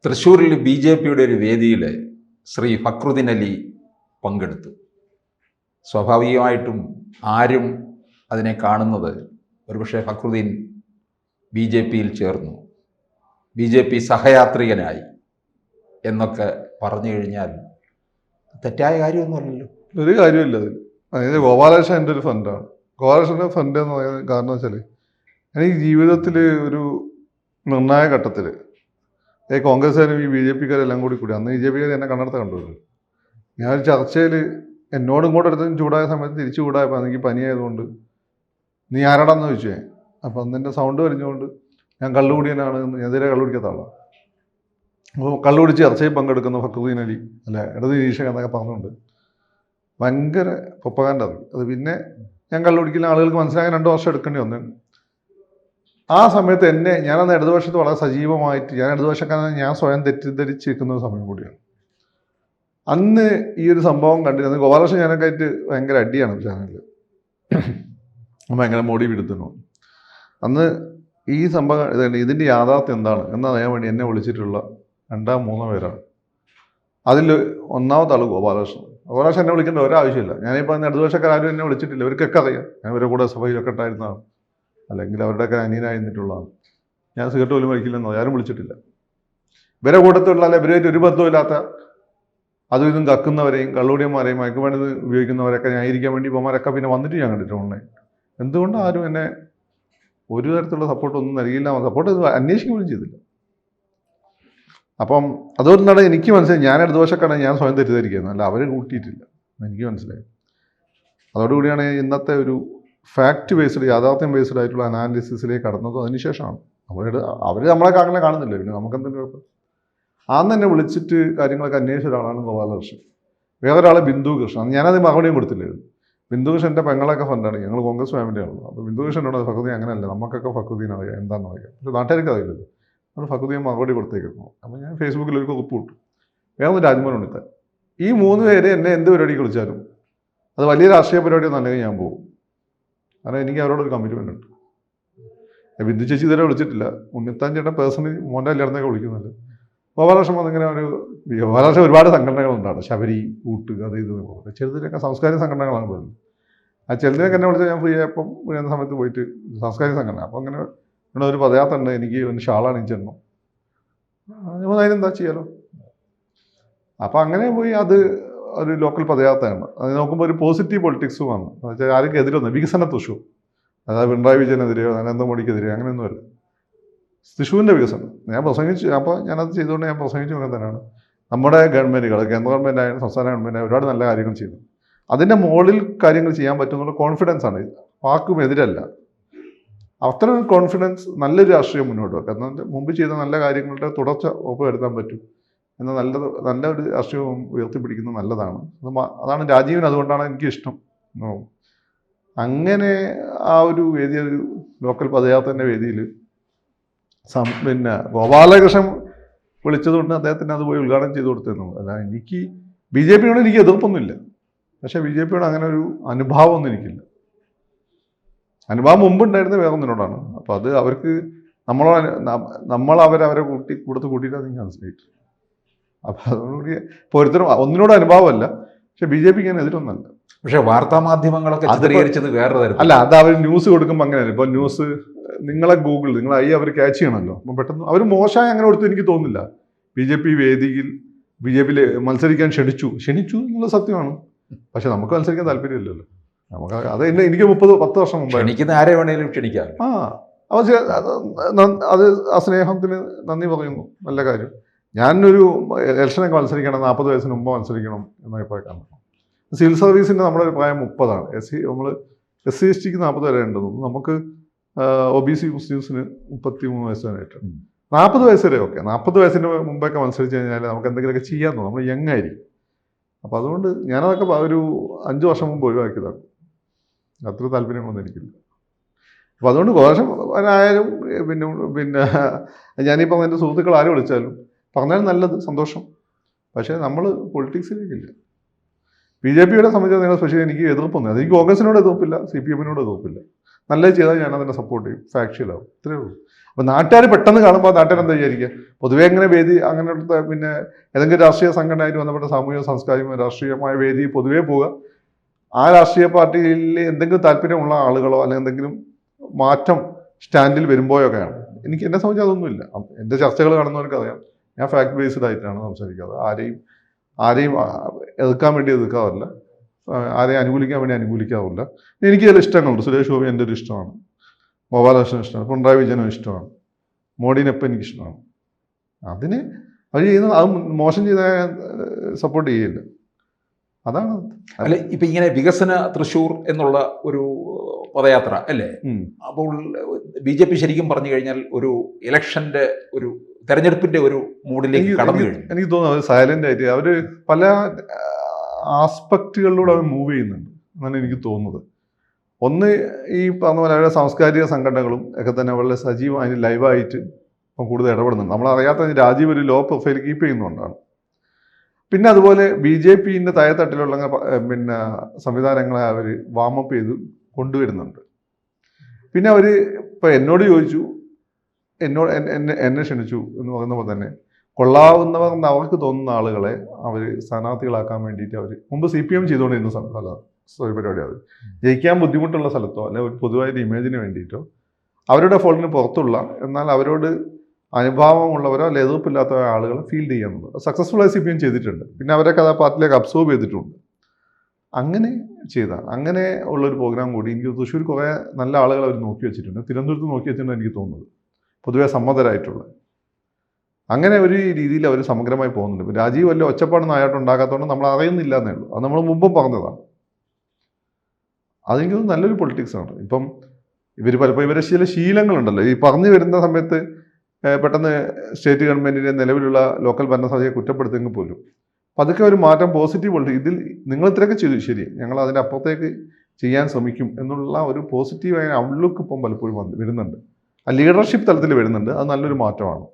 തൃശ്ശൂരിൽ BJPയുടെ ഒരു വേദിയിൽ ശ്രീ ഫക്രുദ്ദീൻ അലി പങ്കെടുത്തു. സ്വാഭാവികമായിട്ടും ആരും അതിനെ കാണുന്നത് ഒരുപക്ഷെ ഫക്രുദ്ദീൻ BJPയിൽ ചേർന്നു, BJP സഹയാത്രികനായി എന്നൊക്കെ പറഞ്ഞു കഴിഞ്ഞാൽ തെറ്റായ കാര്യമൊന്നുമല്ലല്ലോ. ഒരു കാര്യമില്ല അതിൽ. അതായത് ഗോപാലകൃഷ്ണൻ എൻ്റെ ഒരു ഫ്രണ്ടാണ്. ഗോപാലകൃഷ്ണൻ്റെ ഫ്രണ്ട് എന്ന് പറയുന്നത് കാരണം വെച്ചാൽ എനിക്ക് ജീവിതത്തിൽ ഒരു നിർണായക ഘട്ടത്തിൽ കോൺഗ്രസ്സുകാരും ഈ BJPക്കാരെല്ലാം കൂടി അന്ന് BJPക്കാർ എന്നെ കണ്ടെടുത്ത കണ്ടുവരുന്നത്. ഞാനൊരു ചർച്ചയിൽ എന്നോടും കൂടെ അടുത്തും ചൂടായ സമയത്ത് തിരിച്ചു ചൂടായപ്പോൾ എനിക്ക് പനിയായതുകൊണ്ട് നീ ആരാടാന്ന് ചോദിച്ചേ. അപ്പം അന്ന് എൻ്റെ സൗണ്ട് വലിഞ്ഞുകൊണ്ട് ഞാൻ കള്ളുകുടിയനാണ്, എതിരെ കള്ളുപിടിക്കാത്ത ആളാണ്. അപ്പോൾ കള്ളുപിടിച്ച് ചർച്ചയിൽ പങ്കെടുക്കുന്ന ഫക്രുദ്ദീൻ അലി അല്ല ഇടത് നിരീക്ഷകൻ എന്നൊക്കെ പറഞ്ഞുകൊണ്ട് ഭയങ്കര പ്രൊപ്പഗാൻഡ അത്. പിന്നെ ഞാൻ കള്ളുപിടിക്കുന്ന ആളുകൾക്ക് മനസ്സിലാക്കാൻ 2 വർഷം എടുക്കേണ്ടി വന്നു. ആ സമയത്ത് ഞാനന്ന് ഇടതുപക്ഷത്ത് വളരെ സജീവമായിട്ട് ഞാൻ ഇടതുപക്ഷക്കാരൻ ഞാൻ സ്വയം തെറ്റിദ്ധരിച്ചിരിക്കുന്ന ഒരു സമയം കൂടിയാണ്. അന്ന് ഈ ഒരു സംഭവം കണ്ടിരുന്നത് ഗോപാലകൃഷ്ണൻ ഞാനൊക്കെ ആയിട്ട് ഭയങ്കര അടിയാണ് ചാനലിൽ, ഭയങ്കര മോടി വിടുത്തുന്നു. അന്ന് ഈ സംഭവം ഇതിൻ്റെ യാഥാർത്ഥ്യം എന്താണ് എന്നറിയാൻ വേണ്ടി എന്നെ വിളിച്ചിട്ടുള്ള 2-3 പേരാണ്. അതിൽ ഒന്നാമത്തെ ആൾ ഗോപാലകൃഷ്ണൻ. ഗോപാലകൃഷ്ണൻ എന്നെ വിളിക്കേണ്ട ഒരാവശ്യമില്ല. ഞാനിപ്പോൾ ഇടതുപക്ഷക്കാരും എന്നെ വിളിച്ചിട്ടില്ല. ഇവർക്കൊക്കെ അറിയാം ഞാൻ ഇവരുടെ കൂടെ സഭയിലൊക്കെ ഉണ്ടായിരുന്നതാണ്, അല്ലെങ്കിൽ അവരുടെയൊക്കെ അനിയനായിരുന്നിട്ടുള്ളതാണ്. ഞാൻ സിഗരറ്റ് പോലും കഴിക്കില്ലെന്നോ ആരും വിളിച്ചിട്ടില്ല. ഇവരെ കൂട്ടത്തിലുള്ള അല്ലെ ഇവരായിട്ട് ഒരു ബന്ധമില്ലാത്ത അതും ഇതും കക്കുന്നവരെയും കള്ളുടിയന്മാരെയും മയക്കുമരുന്ന് ഉപയോഗിക്കുന്നവരൊക്കെ ന്യായീകരിക്കാൻ വേണ്ടി ഇവന്മാരൊക്കെ പിന്നെ വന്നിട്ട് ഞാൻ കണ്ടിട്ടുണ്ട്. എന്തുകൊണ്ട് ആരും എന്നെ ഒരു തരത്തിലുള്ള സപ്പോർട്ടൊന്നും നൽകിയില്ല, സപ്പോർട്ട് അന്വേഷിക്കുകയും ചെയ്തില്ല. അപ്പം അതുകൊണ്ടാണ് എനിക്ക് മനസ്സിലായി ഞാൻ ഇടതുപക്ഷക്കാണ് ഞാൻ സ്വയം തെറ്റിദ്ധരിക്കുന്നത്, അല്ല അവർ കൂട്ടിയിട്ടില്ല എനിക്ക് മനസ്സിലായി. അതോടുകൂടിയാണ് ഇന്നത്തെ ഒരു ഫാക്ട് ബേസ്ഡ് യാഥാർത്ഥ്യം ബേസ്ഡ് ആയിട്ടുള്ള അനാലിസിസിലേക്ക് കടന്നത്. അതിനുശേഷമാണ് അവർ നമ്മളെ അങ്ങനെ കാണുന്നില്ല, പിന്നെ നമുക്കെന്തെങ്കിലും കുഴപ്പം. അന്ന് എന്നെ വിളിച്ചിട്ട് കാര്യങ്ങളൊക്കെ അന്വേഷിച്ച ഒരാളാണ് ഗോപാലകൃഷ്ണൻ. വേറൊരാളെ ബിന്ദു കൃഷ്ണൻ. ഞാനത് മറുപടിയും കൊടുത്തില്ലായിരുന്നു. ബിന്ദു കൃഷ്ണൻ എൻ്റെ പെങ്ങളൊക്കെ ഫ്രണ്ടാണ്, ഞങ്ങൾ കോൺഗ്രസ് ഫാമിലിയാണല്ലോ. അപ്പോൾ ബിന്ദു കൃഷ്ണനോട് ഫക്രുദ്ദീൻ അങ്ങനെയല്ല, നമുക്കൊക്കെ ഫക്രുദ്ദീൻ അറിയാം എന്താണെന്ന് അറിയാം, പക്ഷേ നാട്ടുകാർക്ക് അറിയില്ലല്ലോ. നമ്മൾ ഫക്രുദ്ദീൻ മറുപടി കൊടുത്തേക്കുന്നു. അപ്പോൾ ഞാൻ ഫേസ്ബുക്കിൽ ഒരു കുറിപ്പ് വിട്ടു. വേറൊന്ന് രാജ്മോഹൻ ഉണ്ണിത്താൻ. ഈ 3 പേര് എന്നെ എന്ത് പരിപാടിക്ക് വിളിച്ചാലും അത് വലിയ രാഷ്ട്രീയ പരിപാടിയൊന്നും അല്ലെങ്കിൽ ഞാൻ പോകും. കാരണം എനിക്ക് അവരോടൊരു കമ്മിറ്റ്മെൻ്റ് ഉണ്ട്. ബിന്ദു ചേച്ചി ഇതുവരെ വിളിച്ചിട്ടില്ല. ഉണ്ണിത്താൻ ചേട്ടൻ പേഴ്സണലി മോൻ്റെ കല്യാണത്തൊക്കെ വിളിക്കുന്നുണ്ട്. ഗോപാലകൃഷ്ണൻ വന്നിങ്ങനെ ഗോപാലകൃഷ്ണൻ ഒരുപാട് സംഘടനകളുണ്ടാണ്, ശബരി കൂട്ട് അത് ഇത് പോകുന്നത്. ചെറുതിലൊക്കെ സാംസ്കാരിക സംഘടനകളാണ് പോയത്. ആ ചെറുതിനൊക്കെ എന്നെ വിളിച്ചാൽ ഞാൻ ഫ്രീ ആയപ്പം എന്ന സമയത്ത് പോയിട്ട് സാംസ്കാരിക സംഘടന. അപ്പം അങ്ങനെ ഇവിടെ ഒരു പദയാത്ര ഉണ്ട്, എനിക്ക് ഒരു ഷാളാണ് ചെന്നു. അതിനെന്താ ചെയ്യാലോ. അപ്പം അങ്ങനെ പോയി അത് ഒരു ലോക്കൽ പദയാത്രയാണ്. അത് നോക്കുമ്പോൾ ഒരു പോസിറ്റീവ് പൊളിറ്റിക്സുമാണ്. എന്ന് വെച്ചാൽ ആർക്കും എതിരൊന്നും വികസന തൃശൂർ, അതായത് പിണറായി വിജയനെതിരെയോ നരേന്ദ്രമോദിക്കെതിരെയോ അങ്ങനെയൊന്നുമല്ല, തൃശ്ശൂരിൻ്റെ വികസനം. ഞാൻ പ്രസംഗിച്ചു, അപ്പോൾ ഞാനത് ചെയ്തുകൊണ്ട് ഞാൻ പ്രസംഗിച്ചു നോക്കാൻ തന്നെയാണ് നമ്മുടെ ഗവൺമെൻറ്റുകൾ, കേന്ദ്ര ഗവൺമെൻറ് ആയാലും സംസ്ഥാന ഗവൺമെൻറ് ആയാലും ഒരുപാട് നല്ല കാര്യങ്ങൾ ചെയ്തു. അതിൻ്റെ മുകളിൽ കാര്യങ്ങൾ ചെയ്യാൻ പറ്റുന്നുള്ള കോൺഫിഡൻസ് ആണ്. ആർക്കും എതിരല്ല. അത്തരം കോൺഫിഡൻസ് നല്ലൊരു രാഷ്ട്രീയം മുന്നോട്ട് വെക്കാം. എന്നാൽ മുമ്പ് ചെയ്ത നല്ല കാര്യങ്ങളുടെ തുടർച്ച ഉറപ്പുവരുത്താൻ പറ്റും എന്ന നല്ലൊരു രാഷ്ട്രീയം ഉയർത്തിപ്പിടിക്കുന്നത് നല്ലതാണ്. അതാണ് രാജീവിന്, അതുകൊണ്ടാണ് എനിക്കിഷ്ടം. അങ്ങനെ ആ ഒരു വേദി, ഒരു ലോക്കൽ പദയാത്രൻ്റെ വേദിയിൽ പിന്നെ ഗോപാലകൃഷ്ണൻ വിളിച്ചതുകൊണ്ട് അദ്ദേഹത്തിന് അത് പോയി ഉദ്ഘാടനം ചെയ്ത് കൊടുത്തിരുന്നു. അല്ല എനിക്ക് BJPയോട് എനിക്ക് എതിർപ്പൊന്നുമില്ല, പക്ഷേ BJPയോട് അങ്ങനെ ഒരു അനുഭാവമൊന്നും എനിക്കില്ല. അനുഭാവം മുമ്പുണ്ടായിരുന്ന വേറൊന്നിനോടാണ്. അപ്പോൾ അത് അവർക്ക് നമ്മൾ അവരെ കൂട്ടിയിട്ട് അത് എനിക്ക് മനസ്സിലായിട്ട്. അപ്പോൾ അതോടുകൂടി ഇപ്പോൾ ഒന്നിനോട് അനുഭാവമല്ല, പക്ഷെ BJPക്ക് ഞാൻ എതിരൊന്നല്ല. പക്ഷേ വാർത്താ മാധ്യമങ്ങളൊക്കെ ചിത്രീകരിച്ചത് വേറെ തരത്തിൽ അല്ല. അത് അവർ ന്യൂസ് കൊടുക്കുമ്പോൾ അങ്ങനെയല്ല. ഇപ്പോൾ ന്യൂസ് നിങ്ങളെ നിങ്ങൾ അവർ ക്യാച്ച് ചെയ്യണമല്ലോ. അപ്പം പെട്ടെന്ന് അവർ മോശമായി അങ്ങനെ കൊടുത്ത് എനിക്ക് തോന്നുന്നില്ല. BJP വേദിയിൽ BJPയിൽ മത്സരിക്കാൻ ക്ഷണിച്ചു എന്നുള്ള സത്യമാണ്. പക്ഷെ നമുക്ക് മത്സരിക്കാൻ താല്പര്യമില്ലല്ലോ. നമുക്ക് അത് എനിക്ക് 30 വർഷം മുമ്പ് ക്ഷണിക്കുന്ന ആരെ വേണേലും ക്ഷണിക്കാം. അത് ആ സ്നേഹത്തിന് നന്ദി പറയുന്നു, നല്ല കാര്യം. ഞാനൊരു ഇലക്ഷനൊക്കെ മത്സരിക്കണം 40 വയസ്സിന് മുമ്പ് മത്സരിക്കണം എന്നൊക്കെ കാണണം. സിവിൽ സർവീസിൻ്റെ നമ്മുടെ ഒരു പ്രായം 30ആണ്. നമ്മൾ SC STക്ക് 40 വരെ ഉണ്ടെന്ന്. നമുക്ക് OBC മുസ്ലിംസിന് 33 വയസ്സ് വരെയായിട്ടാണ്. 40 വയസ്സ് വരെ ഓക്കെ. 40 വയസ്സിന് മുമ്പൊക്കെ മത്സരിച്ച് കഴിഞ്ഞാൽ നമുക്ക് എന്തെങ്കിലുമൊക്കെ ചെയ്യാൻ തോന്നും, നമ്മൾ യങ് ആയിരിക്കും. അപ്പോൾ അതുകൊണ്ട് ഞാനതൊക്കെ ഒരു 5 വർഷം മുമ്പ് ഒഴിവാക്കിയതാണ്. അത്ര താല്പര്യങ്ങളൊന്നും എനിക്കില്ല. അപ്പോൾ അതുകൊണ്ട് ഗോപാലകൃഷ്ണനായാലും പിന്നെ ഞാനിപ്പം എൻ്റെ സുഹൃത്തുക്കൾ ആരും വിളിച്ചാലും പറഞ്ഞാലും നല്ലത്, സന്തോഷം. പക്ഷേ നമ്മൾ പൊളിറ്റിക്സിലേക്കില്ല. BJPയുടെ സംബന്ധിച്ച് നിങ്ങൾ സ്പെഷ്യലി എനിക്ക് എതിർപ്പൊന്നും, എനിക്ക് കോൺഗ്രസിനോട് എതിർപ്പില്ല, CPM എതിർപ്പില്ല. നല്ലത് ചെയ്താൽ ഞാൻ അതിനെ സപ്പോർട്ട് ചെയ്യും, ഫാക്ച്വലാവും, ഇത്രയേ ഉള്ളൂ. അപ്പോൾ നാട്ടുകാർ പെട്ടെന്ന് കാണുമ്പോൾ നാട്ടുകാർ എന്താ വിചാരിക്കുക, പൊതുവേ അങ്ങനെ വേദി അങ്ങനത്തെ പിന്നെ ഏതെങ്കിലും രാഷ്ട്രീയ സംഘടനയായിട്ട് ബന്ധപ്പെട്ട സാമൂഹിക സാംസ്കാരിക രാഷ്ട്രീയമായ വേദി പൊതുവേ പോവുക, ആ രാഷ്ട്രീയ പാർട്ടിയിൽ എന്തെങ്കിലും താല്പര്യമുള്ള ആളുകളോ അല്ലെങ്കിൽ എന്തെങ്കിലും മാറ്റം സ്റ്റാൻഡിൽ വരുമ്പോഴൊക്കെയാണ്. എനിക്ക് എന്നെ സംബന്ധിച്ച് അതൊന്നുമില്ല. എൻ്റെ ചർച്ചകൾ കാണുന്നവർക്ക് അറിയാം, ഞാൻ ഫാക്ട് ബേസ്ഡ് ആയിട്ടാണ് സംസാരിക്കാറ്. ആരെയും എതിർക്കാൻ വേണ്ടി എതിർക്കാറില്ല, ആരെയും അനുകൂലിക്കാൻ വേണ്ടി അനുകൂലിക്കാറില്ല. എനിക്ക് ചില ഇഷ്ടങ്ങളുണ്ട്. സുരേഷ് ഗോപി എൻ്റെ ഒരു ഇഷ്ടമാണ്, ഗോപാലകൃഷ്ണൻ ഇഷ്ടമാണ്, പിണറായി വിജയനും ഇഷ്ടമാണ്, മോഡിനെപ്പം എനിക്ക് ഇഷ്ടമാണ്. അതിന് അവർ ചെയ്യുന്നത് അത് മോശം ചെയ്താൽ സപ്പോർട്ട് ചെയ്യില്ല. അതാണ്. അല്ലെ, ഇപ്പം ഇങ്ങനെ വികസന തൃശ്ശൂർ എന്നുള്ള ഒരു പദയാത്ര അല്ലേ, അപ്പോൾ BJP ശരിക്കും പറഞ്ഞു കഴിഞ്ഞാൽ ഒരു ഇലക്ഷൻ്റെ ഒരു തെരഞ്ഞെടുപ്പിന്റെ ഒരു മൂഡിലേക്ക് കടന്നു കഴിഞ്ഞു. എനിക്ക് തോന്നുന്നു അവർ സൈലന്റ് ആയിട്ട് അവർ പല ആസ്പെക്റ്റുകളിലൂടെ അവർ മൂവ് ചെയ്യുന്നുണ്ട് എന്നാണ് എനിക്ക് തോന്നുന്നത്. ഒന്ന്, ഈ പറഞ്ഞ പോലെ അവരുടെ സാംസ്കാരിക സംഘടനകളും ഒക്കെ തന്നെ വളരെ സജീവമായി ലൈവായിട്ട് ഇപ്പം കൂടുതൽ ഇടപെടുന്നുണ്ട്. നമ്മളറിയാത്ത രാജീവ് ഒരു ലോ പ്രൊഫൈൽ കീപ്പ് ചെയ്യുന്നതുകൊണ്ടാണ്. പിന്നെ അതുപോലെ BJPന്റെ താഴെത്തട്ടിലുള്ള പിന്നെ സംവിധാനങ്ങളെ അവർ വാമപ്പ് ചെയ്ത് കൊണ്ടുവരുന്നുണ്ട്. പിന്നെ അവർ ഇപ്പം എന്നോട് ചോദിച്ചു, എന്നെ ക്ഷണിച്ചു എന്ന് പറയുമ്പോൾ തന്നെ കൊള്ളാവുന്നവർ എന്ന് അവർക്ക് തോന്നുന്ന ആളുകളെ അവർ സ്ഥാനാർത്ഥികളാക്കാൻ വേണ്ടിയിട്ട് അവർ മുമ്പ് CPM ചെയ്തുകൊണ്ടിരുന്ന പരിപാടി, അത് ജയിക്കാൻ ബുദ്ധിമുട്ടുള്ള സ്ഥലത്തോ അല്ലെങ്കിൽ ഒരു പൊതുവായിട്ട് ഇമേജിന് വേണ്ടിയിട്ടോ അവരുടെ ഫോൾഡിന് പുറത്തുള്ള എന്നാൽ അവരോട് അനുഭാവമുള്ളവരോ അല്ലെങ്കിൽ എതിർപ്പില്ലാത്ത ആളുകളെ ഫീൽഡ് ചെയ്യാന്നുള്ളത് സക്സസ്ഫുള്ളായി CPM ചെയ്തിട്ടുണ്ട്. പിന്നെ അവരൊക്കെ ആ പാർട്ടിയിലേക്ക് അബ്സോർബ് ചെയ്തിട്ടുണ്ട്. അങ്ങനെ അങ്ങനെ ഉള്ളൊരു പ്രോഗ്രാം കൂടി എനിക്ക് തൃശ്ശൂർ കുറേ നല്ല ആളുകൾ അവർ നോക്കി വെച്ചിട്ടുണ്ട്, തിരുവനന്തപുരത്ത് നോക്കി വെച്ചിട്ടുണ്ട് എനിക്ക് തോന്നുന്നത്, പൊതുവെ സമ്മതരായിട്ടുള്ള. അങ്ങനെ ഒരു രീതിയിൽ അവർ സമഗ്രമായി പോകുന്നുണ്ട്. ഇപ്പം രാജീവ് വല്ല ഒച്ചപ്പാടൊന്നും ആയിട്ട് ഉണ്ടാക്കാത്തതുകൊണ്ട് നമ്മൾ അറിയുന്നില്ല എന്നേ ഉള്ളൂ. അത് നമ്മൾ മുമ്പും പറഞ്ഞതാണ്. അതെനിക്ക് നല്ലൊരു പൊളിറ്റിക്സാണ്. ഇപ്പം ഇവർ പലപ്പോൾ ഇവരെ ചില ശീലങ്ങളുണ്ടല്ലോ, ഈ പറഞ്ഞു വരുന്ന സമയത്ത് പെട്ടെന്ന് സ്റ്റേറ്റ് ഗവൺമെൻറ്റിൻ്റെ നിലവിലുള്ള ലോക്കൽ ഭരണസമിതിയെ കുറ്റപ്പെടുത്തെങ്കിൽ പോലും പതുക്കെ ഒരു മാറ്റം പോസിറ്റീവ് ഉണ്ട്. ഇതിൽ നിങ്ങൾ ഇത്രയൊക്കെ ചെയ്തു, ശരി, ഞങ്ങൾ അതിൻ്റെ അപ്പുറത്തേക്ക് ചെയ്യാൻ ശ്രമിക്കും എന്നുള്ള ഒരു പോസിറ്റീവായ ഔട്ട്ലുക്ക് ഇപ്പം പലപ്പോഴും വരുന്നുണ്ട്. ആ ലീഡർഷിപ്പ് തലത്തിൽ വരുന്നുണ്ട്. അത് നല്ലൊരു മാറ്റമാണ്.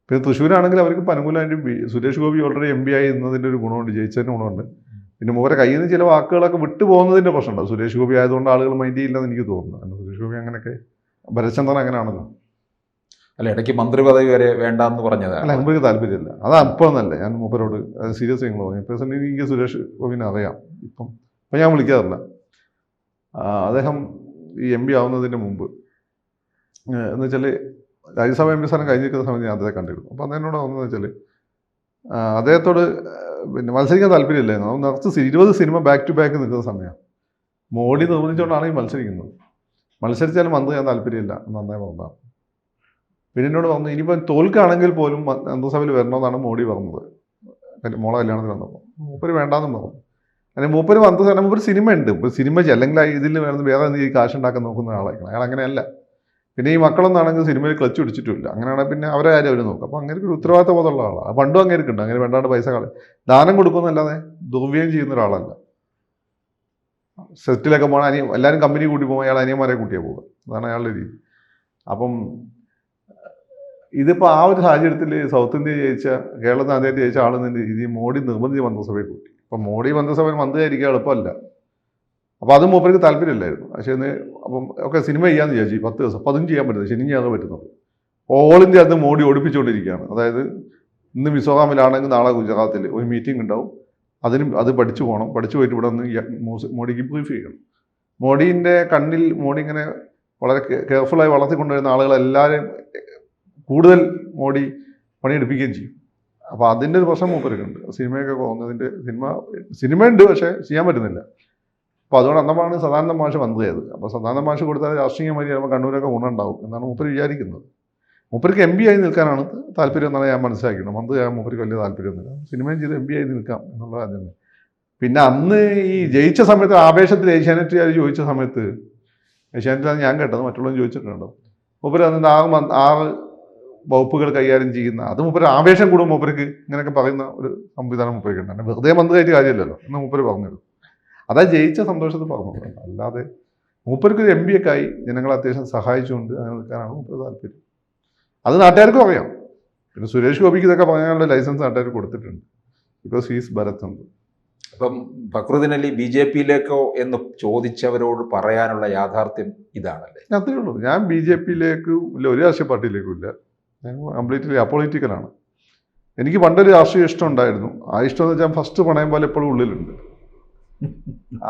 പിന്നെ തൃശ്ശൂരാണെങ്കിൽ അവർക്ക് ഇപ്പം അനുകൂലമായിട്ട് സുരേഷ് ഗോപി ഓൾറെഡി MP ആയി എന്നതിൻ്റെ ഒരു ഗുണമുണ്ട്, ജയിച്ചതിൻ്റെ ഗുണമുണ്ട്. പിന്നെ മൂവരെ കയ്യിൽ നിന്ന് ചില വാക്കുകളൊക്കെ വിട്ടു പോകുന്നതിൻ്റെ പ്രശ്നമുണ്ട്. സുരേഷ് ഗോപി ആയതുകൊണ്ട് ആളുകൾ മൈൻഡ് ചെയ്യില്ലെന്ന് എനിക്ക് തോന്നുന്നു. സുരേഷ് ഗോപി അങ്ങനെയൊക്കെ, ഭരചന്ദ്രൻ അങ്ങനെയാണല്ലോ. അല്ല, ഇടയ്ക്ക് മന്ത്രി പദവി വരെ വേണ്ടെന്ന് പറഞ്ഞത്. അല്ല, മുമ്പ് താല്പര്യമില്ല. അത് അപ്പോൾ എന്നല്ല, ഞാൻ മൂപ്പരോട് സീരിയസ് നിങ്ങൾ പറഞ്ഞു. പേഴ്സണലി എനിക്ക് സുരേഷ് ഗോപിനെ അറിയാം. ഇപ്പം ഞാൻ വിളിക്കാറില്ല. അദ്ദേഹം ഈ MP ആവുന്നതിൻ്റെ മുമ്പ് എന്ന് വെച്ചാൽ രാജ്യസഭ MP സ്ഥാനം കഴിഞ്ഞിരിക്കുന്ന സമയത്ത് ഞാൻ അദ്ദേഹത്തെ കണ്ടിരുന്നു. അപ്പോൾ അദ്ദേഹനോട് വന്നതെന്ന് വെച്ചാൽ അദ്ദേഹത്തോട് പിന്നെ മത്സരിക്കാൻ താല്പര്യമില്ലായിരുന്നു. അവൻ നിറച്ച് 20 സിനിമ ബാക്ക് ടു ബാക്ക് നിൽക്കുന്ന സമയമാണ്. മോഡി നിർബന്ധിച്ചുകൊണ്ടാണ് ഈ മത്സരിക്കുന്നത്. മത്സരിച്ചാലും വന്ന് ചെയ്യാൻ താല്പര്യമില്ല നന്നായി പറഞ്ഞതാണ്. പിന്നെ എന്നോട് പറഞ്ഞു ഇനിയിപ്പോൾ തോൽക്കാണെങ്കിൽ പോലും മന്ത്രിസഭയിൽ വരണമെന്നാണ് മോഡി പറഞ്ഞത്. മോളെ കല്യാണത്തിന് വന്നപ്പോൾ മൂപ്പര് വേണ്ടാന്നും പറഞ്ഞു. അല്ലെങ്കിൽ മൂപ്പര് വന്നത് മൂപ്പര് സിനിമ ഉണ്ട്, ഇപ്പോൾ സിനിമ അല്ലെങ്കിൽ ഇതിൽ വേണമെന്ന് വേറെ എന്തെങ്കിലും കാശ് ഉണ്ടാക്കാൻ നോക്കുന്ന ആളായിരിക്കണം. അയാൾ അങ്ങനെയല്ല. പിന്നെ ഈ മക്കളൊന്നാണെങ്കിൽ സിനിമയിൽ ക്ലച്ച് പിടിച്ചിട്ടില്ല. അങ്ങനെയാണെങ്കിൽ പിന്നെ അവരെ കാര്യം അവർ നോക്കും. അപ്പോൾ അങ്ങനെ ഒരു ഉത്തരവാദിത്ത ബോധമുള്ള ആളാണ്. പണ്ടും അങ്ങനെ ഉണ്ട്. അങ്ങനെ വേണ്ടാണ്ട് പൈസ ദാനം കൊടുക്കുന്നല്ലാതെ ദുർവ്യയം ചെയ്യുന്ന ഒരാളല്ല. സെറ്റിലൊക്കെ പോകണം, എല്ലാവരും കമ്പനി കൂട്ടി പോകുമ്പോൾ അയാൾ അനിയന്മാരെ കൂട്ടിയാണ് പോകുക. അതാണ് അയാളുടെ രീതി. അപ്പം ഇതിപ്പോൾ ആ ഒരു സാഹചര്യത്തിൽ സൗത്ത് ഇന്ത്യ ജയിച്ച, കേരളത്തിൽ ആദ്യമായിട്ട് ജയിച്ച ആളെന്ന രീതി മോഡി നിർബന്ധിച്ച് മന്ത്രിസഭയിൽ കൂട്ടി. അപ്പം മോഡി മന്ത്രിസഭയിൽ മന്ത്രിയായിരിക്കുക എളുപ്പമല്ല. അപ്പോൾ അതും മൂപ്പർക്ക് താല്പര്യമില്ലായിരുന്നു. പക്ഷേ അപ്പം ഒക്കെ സിനിമ ചെയ്യാമെന്ന് വിചാരിച്ചു. 10 ദിവസം അപ്പം അതും ചെയ്യാൻ പറ്റുന്നത്, ശനി ചെയ്യാൻ പറ്റുന്നുള്ളൂ. ഓൾ ഇന്ത്യ അത് മോഡി ഓടിപ്പിച്ചുകൊണ്ടിരിക്കുകയാണ്. അതായത് ഇന്ന് മിസോറാമിലാണെങ്കിൽ നാളെ ഗുജറാത്തിൽ ഒരു മീറ്റിംഗ് ഉണ്ടാവും. അത് പഠിച്ചു പോകണം. പഠിച്ചു പോയിട്ട് ഇവിടെ നിന്ന് മോഡിക്ക് ബ്രീഫ് ചെയ്യണം. മോഡീൻ്റെ കണ്ണിൽ മോഡി ഇങ്ങനെ വളരെ കെയർഫുള്ളായി വളർത്തിക്കൊണ്ടുവരുന്ന ആളുകളെല്ലാവരും കൂടുതൽ മോഡി പണിയെടുപ്പിക്കുകയും ചെയ്യും. അപ്പോൾ അതിൻ്റെ ഒരു പ്രശ്നം മൂപ്പർക്കുണ്ട്. സിനിമയൊക്കെ പോകുന്നതിൻ്റെ സിനിമയുണ്ട്, പക്ഷേ ചെയ്യാൻ പറ്റുന്നില്ല. അപ്പോൾ അതുകൊണ്ട് അന്നമാണ് സദാനന്ദ മാഷ് മന്ത്രിയായത്. അപ്പോൾ സദാനന്ദ മാഷ് കൊടുത്താൽ രാഷ്ട്രീയമായി ചിലപ്പോൾ കണ്ണൂരൊക്കെ ഗുണമുണ്ടാവും എന്നാണ് മൂപ്പർ വിചാരിക്കുന്നത്. മൂപ്പർക്ക് MP ആയി നിൽക്കാനാണ് താല്പര്യം എന്നാണ് ഞാൻ മനസ്സിലാക്കുന്നത്. മന്ത്രിയാകാൻ മൂപ്പർക്ക് വലിയ താല്പര്യമൊന്നുമില്ല. സിനിമയും ചെയ്ത് MP ആയി നിൽക്കാം എന്നുള്ള കാര്യം തന്നെ. പിന്നെ അന്ന് ഈ ജയിച്ച സമയത്ത് ആവേശത്തിൽ ഏഷ്യാനെറ്റുകാർ ചോദിച്ച സമയത്ത്, ഏഷ്യാനെറ്റിലാണ് ഞാൻ കേട്ടത്, മറ്റുള്ളവരും ചോദിച്ചിട്ടുണ്ടോ, മൂപ്പർ അതിൻ്റെ 6 വകുപ്പുകൾ കൈകാര്യം ചെയ്യുന്ന, അത് മൂപ്പര് ആവേശം കൂടും മൂപ്പർക്ക് ഇങ്ങനെയൊക്കെ പറയുന്ന ഒരു സംവിധാനം മൂപ്പർക്ക് ഉണ്ട്. വെറുതെ മന്ത്രിയായിട്ട് കാര്യമില്ലല്ലോ എന്ന് മൂപ്പര് പറഞ്ഞിരുന്നു. അതാ ജയിച്ച സന്തോഷത്തിൽ പറഞ്ഞത്. അല്ലാതെ മൂപ്പർക്ക് ഒരു MP ഒക്കെ ആയി ജനങ്ങളെ അത്യാവശ്യം സഹായിച്ചുകൊണ്ട് അങ്ങനെ നിൽക്കാനാണ് മൂപ്പര് താല്പര്യം. അത് നാട്ടുകാർക്കും അറിയാം. പിന്നെ സുരേഷ് ഗോപിക്ക് ഇതൊക്കെ പറയാനുള്ള ലൈസൻസ് നാട്ടുകാർ കൊടുത്തിട്ടുണ്ട്. ബിക്കോസ് ഹീസ് ഭരത് ചന്ദ്രൻ. അപ്പം ഫക്രുദ്ദീൻ അലി BJP-യിലേക്കോ എന്ന് ചോദിച്ചവരോട് പറയാനുള്ള യാഥാർത്ഥ്യം ഇതാണല്ലേ? അതേ ഉള്ളൂ. ഞാൻ BJP-യിലേക്കും ഇല്ല, ഒരു രാഷ്ട്രീയ പാർട്ടിയിലേക്കും ഇല്ല. ഞാൻ കംപ്ലീറ്റ്ലി അപൊളിറ്റിക്കലാണ്. എനിക്ക് പണ്ടൊരു രാഷ്ട്രീയ ഇഷ്ടം ഉണ്ടായിരുന്നു. ആ ഇഷ്ടം എന്ന് വെച്ചാൽ ഫസ്റ്റ് പണയം പോലെ എപ്പോഴും ഉള്ളിലുണ്ട്.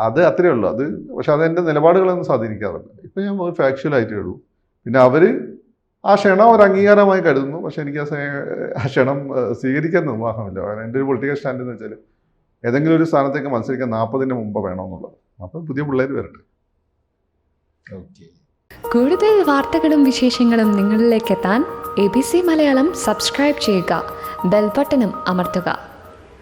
അത് അത്രയേ ഉള്ളൂ. അത് പക്ഷെ അതെൻ്റെ നിലപാടുകളൊന്നും സ്വാധീനിക്കാറില്ല. ഇപ്പം ഞാൻ ഫാക്ച്വലായിട്ടേ ഉള്ളൂ. പിന്നെ അവർ ആ ക്ഷണം ഒരു അംഗീകാരമായി കരുതുന്നു. പക്ഷെ എനിക്ക് ആ ക്ഷണം സ്വീകരിക്കാൻ നിർവാഹമില്ല. കാരണം എൻ്റെ ഒരു പൊളിറ്റിക്കൽ സ്റ്റാൻഡ് എന്ന് വെച്ചാൽ ഏതെങ്കിലും ഒരു സ്ഥാനത്തേക്ക് മത്സരിക്കാൻ 40-ന് മുമ്പ് വേണമെന്നുള്ളത്. അപ്പം പുതിയ പിള്ളേർ വരട്ടെ. ഓക്കെ. കൂടുതൽ വാർത്തകളും വിശേഷങ്ങളും നിങ്ങളിലേക്ക് എത്താൻ ABC മലയാളം സബ്സ്ക്രൈബ് ചെയ്യുക, ബെൽ ബട്ടണും അമർത്തുക.